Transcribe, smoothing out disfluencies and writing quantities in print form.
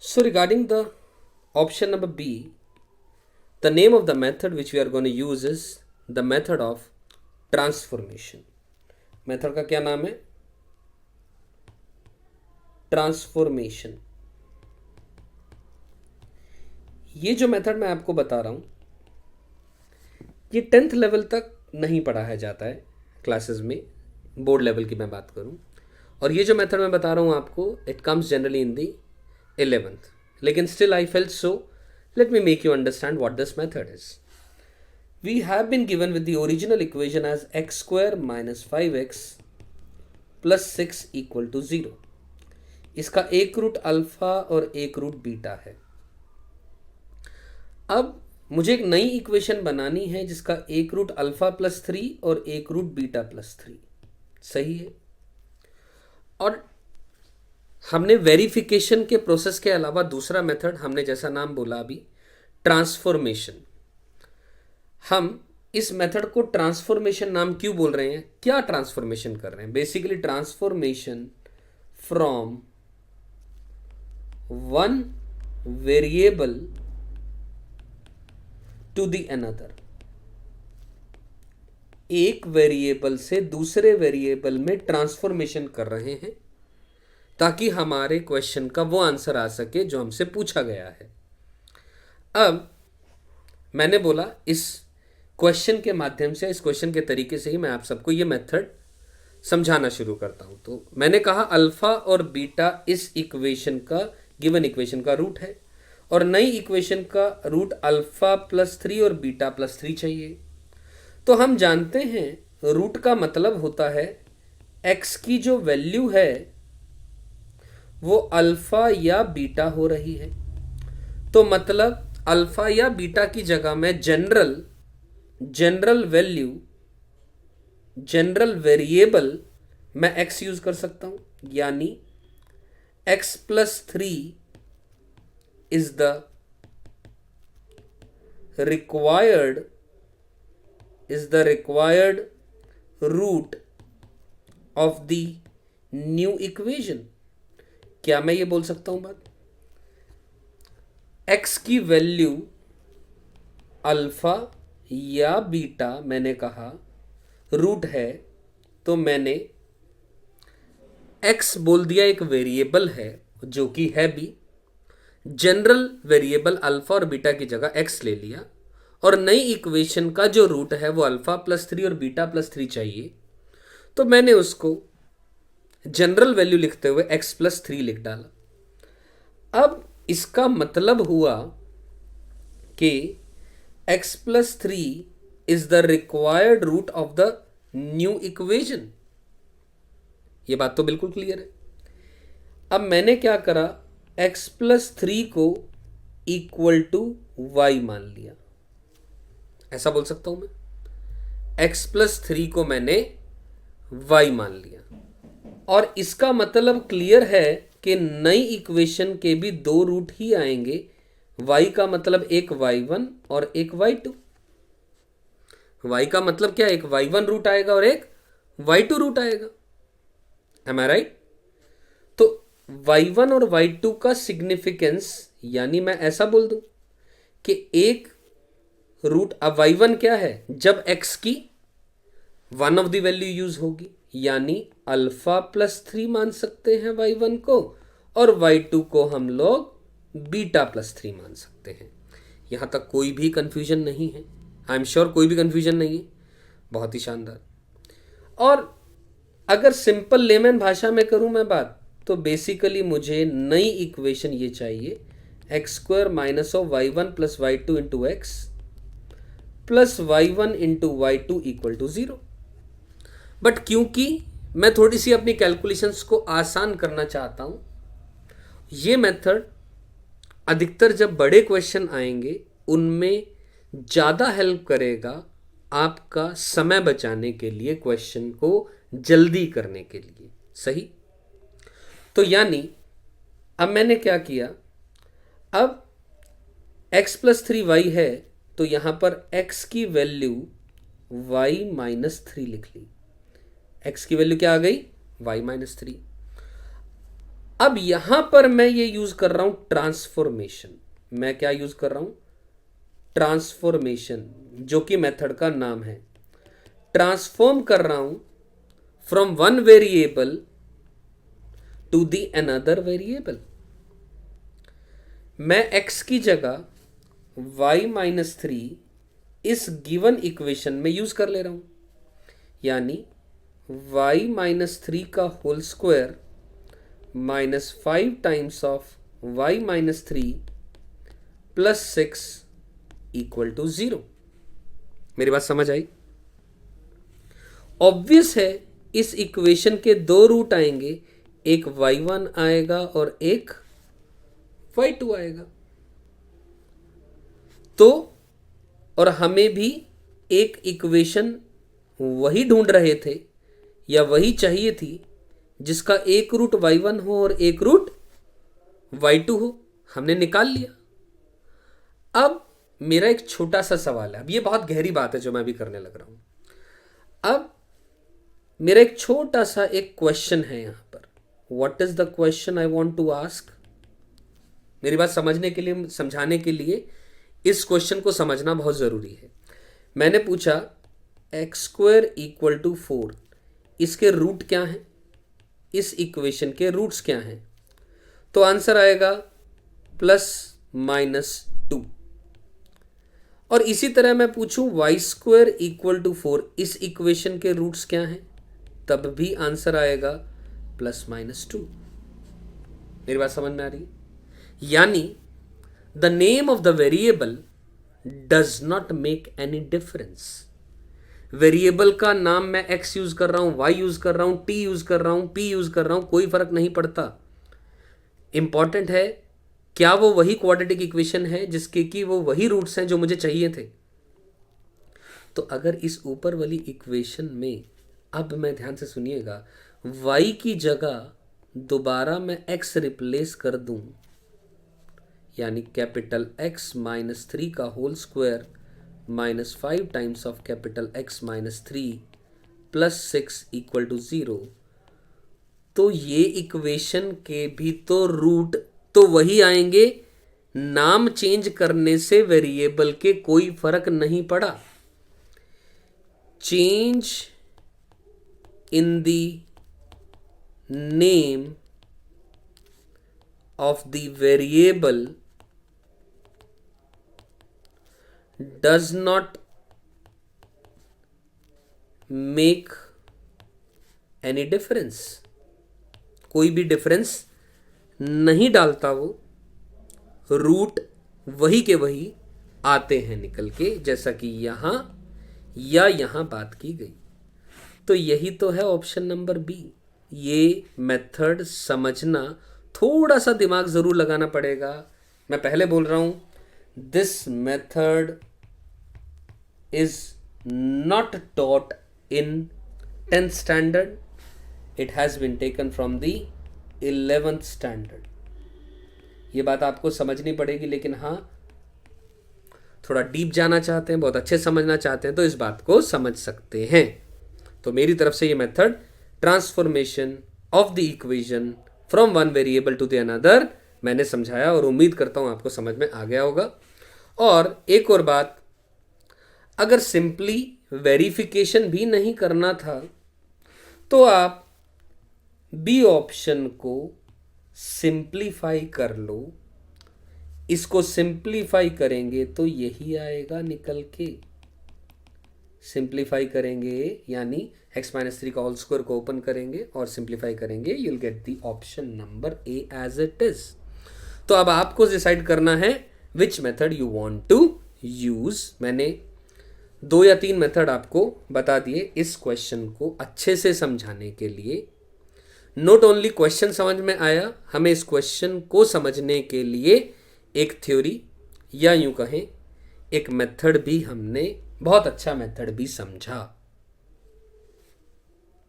So regarding the option number B, the name of the method which we are going to use is the method of transformation. Method का क्या नाम है? Transformation. ये जो method मैं आपको बता रहा हूं, ये 10th लेवल तक नहीं पढ़ाया जाता है क्लासेस में. बोर्ड लेवल की मैं बात करूं, और ये जो मेथड मैं बता रहा हूं आपको, it comes generally in the 11th. लेकिन still I felt so let me make you understand what this method is. We have been given with the original equation as x square minus 5x plus 6 equal to 0. इसका एक root alpha और एक root beta है. अब मुझे एक नई equation बनानी है जिसका एक रूट अल्फा प्लस 3 और एक रूट बीटा प्लस 3. सही है. और हमने वेरिफिकेशन के प्रोसेस के अलावा दूसरा मेथड, हमने जैसा नाम बोला अभी, ट्रांसफॉर्मेशन. हम इस मेथड को ट्रांसफॉर्मेशन नाम क्यों बोल रहे हैं? क्या ट्रांसफॉर्मेशन कर रहे हैं? Basically transformation from one variable to the another. एक वेरिएबल से दूसरे वेरिएबल में ट्रांसफॉर्मेशन कर रहे हैं ताकि हमारे क्वेश्चन का वो आंसर आ सके जो हमसे पूछा गया है. अब मैंने बोला इस क्वेश्चन के माध्यम से, इस क्वेश्चन के तरीके से ही मैं आप सबको ये मेथड समझाना शुरू करता हूं. तो मैंने कहा अल्फा और बीटा इस इक्वेशन का, गिवन इक्वेशन का रूट है, और नई इक्वेशन का रूट अल्फा प्लस 3 और बीटा प्लस 3 चाहिए. तो हम जानते हैं रूट का मतलब होता है एक्स की जो वैल्यू है वो अल्फा या बीटा हो रही है. तो मतलब अल्फा या बीटा की जगह मैं जनरल वैल्यू, जनरल वेरिएबल मैं एक्स यूज कर सकता हूं. यानी x plus 3 is the required root of the new equation. क्या मैं ये बोल सकता हूं बात? एक्स की वैल्यू अल्फा या बीटा मैंने कहा रूट है, तो मैंने एक्स बोल दिया एक वेरिएबल है जो कि है भी. जनरल वेरिएबल अल्फा और बीटा की जगह एक्स ले लिया, और नई इक्वेशन का जो रूट है वो अल्फा प्लस 3 और बीटा प्लस 3 चाहिए, तो मैंने उसको जनरल वैल्यू लिखते हुए x प्लस 3 लिख डाला. अब इसका मतलब हुआ कि x plus 3 is the required root of the new equation. ये बात तो बिल्कुल क्लियर है. अब मैंने क्या करा, x प्लस 3 को इक्वल टू y मान लिया. ऐसा बोल सकता हूं मैं, x प्लस 3 को मैंने y मान लिया. और इसका मतलब क्लियर है कि नई इक्वेशन के भी दो रूट ही आएंगे. y का मतलब एक y1 और एक y2. y का मतलब क्या? एक y1 रूट आएगा और एक y2 रूट आएगा. एम आई राइट? तो y1 और y2 का सिग्निफिकेंस, यानी मैं ऐसा बोल दूं कि एक रूट, अब y1 क्या है? जब x की one of the value use होगी, यानी अल्फा प्लस 3 मान सकते हैं y1 को, और y2 को हम लोग बीटा प्लस 3 मान सकते हैं. यहां तक कोई भी कंफ्यूजन नहीं है. आई एम श्योर कोई भी कंफ्यूजन नहीं है. बहुत ही शानदार. और अगर सिंपल लेमन भाषा में करूं मैं बात, तो बेसिकली मुझे नई इक्वेशन ये चाहिए, x square minus of y1 plus y2 into x plus y1 into y2 equal to 0. But क्योंकि मैं थोड़ी सी अपनी कैलकुलेशंस को आसान करना चाहता हूं, ये मेथड अधिकतर जब बड़े क्वेश्चन आएंगे उनमें ज़्यादा हेल्प करेगा आपका समय बचाने के लिए, क्वेश्चन को जल्दी करने के लिए. सही? तो यानी अब मैंने क्या किया, अब x प्लस 3y है, तो यहां पर x की वैल्यू y माइनस 3 लिख ली. x की वैल्यू क्या आ गई? y minus 3. अब यहां पर मैं ये यूज कर रहा हूं ट्रांसफॉर्मेशन। मैं क्या यूज कर रहा हूं? ट्रांसफॉर्मेशन, जो कि मेथड का नाम है। ट्रांसफॉर्म कर रहा हूं from one variable to the another variable. मैं x की जगह y-3 इस गिवन इक्वेशन में यूज कर ले रहा हूं, यानी y-3 का whole square -5 times of y-3 plus 6 equal to 0। मेरी बात समझ आई? ऑब्वियस है इस इक्वेशन के दो रूट आएंगे, एक y1 आएगा और एक y2 आएगा। तो और हमें भी एक इक्वेशन वही ढूंढ रहे थे या वही चाहिए थी जिसका एक रूट y1 हो और एक रूट y2 हो। हमने निकाल लिया। अब मेरा एक छोटा सा सवाल है, अब ये बहुत गहरी बात है जो मैं अभी करने लग रहा हूं। अब मेरा एक छोटा सा एक क्वेश्चन है यहां पर। What is the question I want to ask? मेरी बात समझने के लिए, समझाने के लिए इस क्वेश्चन को समझना बहुत जरूरी है। मैंने पूछा x² इक्वल टू 4, इसके रूट क्या हैं? इस इक्वेशन के रूट्स क्या हैं? तो आंसर आएगा +-2। और इसी तरह मैं पूछूं y² इक्वल टू 4, इस इक्वेशन के रूट्स क्या हैं? तब भी आंसर आएगा +-2। मेरी बात समझ में आ रही है? यानी the name of the variable does not make any difference. Variable का नाम मैं x यूज कर रहा हूं, y यूज कर रहा हूं, t यूज कर रहा हूं, p यूज कर रहा हूं, कोई फर्क नहीं पड़ता। इंपॉर्टेंट है क्या वो वही क्वाड्रेटिक इक्वेशन है जिसके कि वो वही रूट्स हैं जो मुझे चाहिए थे। तो अगर इस ऊपर वाली इक्वेशन में, अब मैं ध्यान से सुनिएगा, y की जगह दोबारा मैं x रिप्लेस कर दूं, यानी कैपिटल X -3 का whole square -5 times of capital X -3 plus 6 equal to 0, तो ये इक्वेशन के भी तो रूट तो वही आएंगे। नाम चेंज करने से वेरिएबल के कोई फर्क नहीं पड़ा। Change in the name of the variable does not make any difference। कोई भी डिफरेंस नहीं डालता वो, रूट वही के वही आते हैं निकल के, जैसा कि यहां या यहां बात की गई। तो यही तो है ऑप्शन नंबर बी। ये मेथड समझना, थोड़ा सा दिमाग जरूर लगाना पड़ेगा। मैं पहले बोल रहा हूं, this method is not taught in 10th standard, it has been taken from the 11th standard। ये बात आपको समझनी पड़ेगी, लेकिन हाँ थोड़ा डीप जाना चाहते हैं, बहुत अच्छे समझना चाहते हैं तो इस बात को समझ सकते हैं। तो मेरी तरफ से ये method transformation of the equation from one variable to the another मैंने समझाया और उम्मीद करता हूं आपको समझ में आ गया होगा। और एक और बात, अगर सिंपली वेरिफिकेशन भी नहीं करना था तो आप बी ऑप्शन को सिंप्लीफाई कर लो। इसको सिंप्लीफाई करेंगे तो यही आएगा निकल के। सिंप्लीफाई करेंगे यानी x-3 का होल स्क्वायर को ओपन करेंगे और सिंप्लीफाई करेंगे, you will get the option number A as it is. तो अब आपको डिसाइड करना है which method you want to use. मैंने 2 या 3 मेथड आपको बता दिए इस क्वेश्चन को अच्छे से समझाने के लिए। नॉट ओनली क्वेश्चन समझ में आया, हमें इस क्वेश्चन को समझने के लिए एक थ्योरी या यूं कहें एक मेथड भी, हमने बहुत अच्छा मेथड भी समझा।